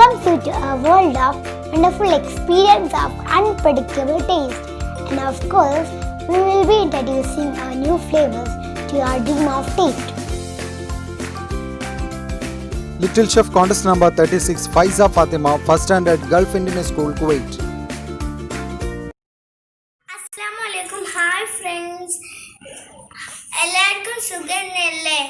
welcomes you to a world of wonderful experience of unpredictable taste. And of course, we will be introducing our new flavors to your dream of taste. Little Chef Contest number 36, Faiza Fatima, first standard, Gulf Indian School, Kuwait. Assalamu alaikum. Hi friends. എല്ലാവർക്കും സുഖന്നല്ലേ?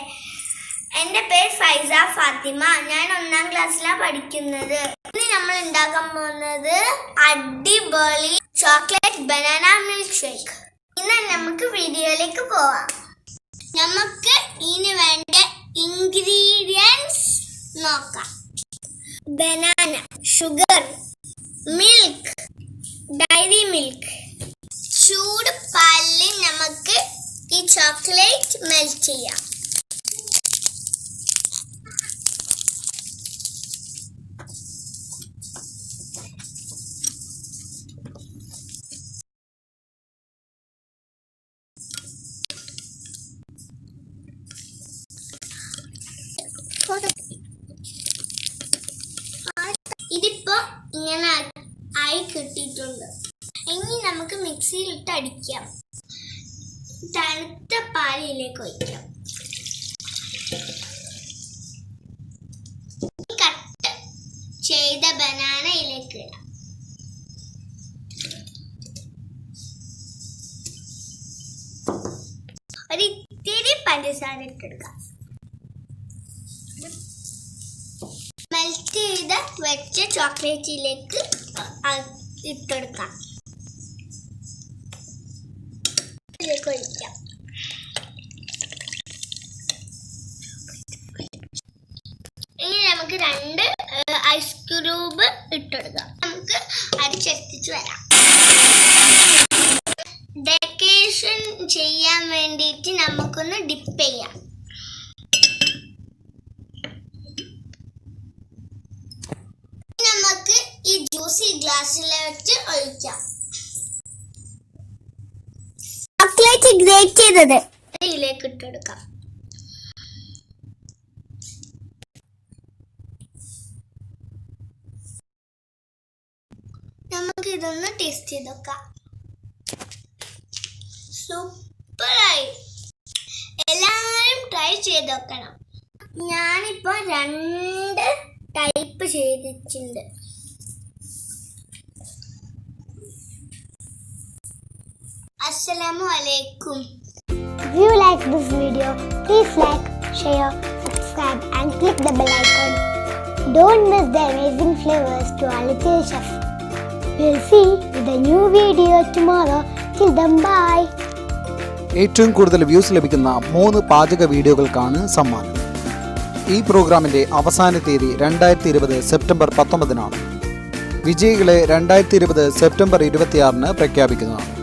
എൻ്റെ പേര് ഫൈസ ഫാത്തിമ. ഞാൻ 1ാം ക്ലാസ്സിലാണ് പഠിക്കുന്നത്. ഇന്ന് നമ്മൾ ഉണ്ടാക്കാൻ പോകുന്നത് അടിപൊളി ചോക്ലേറ്റ് ബനാന മിൽക്ക് ഷേക്ക്. ഇന്ന് നമുക്ക് വീഡിയോയിലേക്ക് പോവാം. നമുക്ക് ഇതിന് വേണ്ട ഇൻഗ്രീഡിയൻസ് നോക്കാം. Banana, sugar, milk, dairy milk. ചൂട് പാലിൽ നമുക്ക് ഈ ചോക്ലേറ്റ് മെൽറ്റ് ചെയ്യാം. ഇതിപ്പോ ഇങ്ങനെ ആയി കിട്ടിയിട്ടുണ്ട്. ഇനി നമുക്ക് മിക്സിയിലിട്ട് അടിക്കാം. തണുത്ത പാലിലേക്ക് ഒഴിക്കാം. കട്ട് ചെയ്ത ബനാനയിലേക്ക് ഇടാം. ഒരിത്തിരി പഞ്ചസാര ഇട്ടെടുക്കാം. മെൽറ്റ് ചെയ്ത് വെച്ച ചോക്ലേറ്റിലേക്ക് ഇട്ടെടുക്കാം. ഇതിലേക്ക് ഒഴിക്കാം. ഇനി നമുക്ക് 2 ഐസ് ക്യൂബ് ഇട്ടെടുക്കാം. നമുക്ക് അടിച്ചെത്തിച്ച് വരാം. ഡെക്കറേഷൻ ചെയ്യാൻ വേണ്ടിയിട്ട് നമുക്കൊന്ന് ഡിപ്പ് ചെയ്യാം. നമുക്ക് ഈ ജ്യൂസ് ഈ ഗ്ലാസ്സിലേക്ക് ഒഴിക്കാം. ചോക്ലേറ്റ് ഗ്രേറ്റ് ചെയ്തത് ഇതിലേക്ക് ഇട്ടെടുക്കാം. നമുക്ക് ഇതൊന്ന് ടേസ്റ്റ് ചെയ്ത് നോക്കാം. സൂപ്പറായി. എല്ലാവരും ട്രൈ ചെയ്ത് നോക്കണം. ഞാനിപ്പോ 2 ടൈപ്പ് ചെയ്തിട്ടുണ്ട്. Assalamu alaikum. If you like this video, please like, share, subscribe and click the bell icon. Don't miss the amazing flavors to our little chef. We'll see you with a new video tomorrow. Till then, bye. ഏറ്റവും കൂടുതൽ views ലഭിക്കുന്ന 3 പാചക വീഡിയോകൾക്കാണ് സമ്മാനം. ഈ പ്രോഗ്രാമിൻ്റെ അവസാന തീയതി 2020 September 19-നാണ്. വിജയികളെ 2020 സെപ്റ്റംബർ 26-ന് പ്രഖ്യാപിക്കുന്നതാണ്.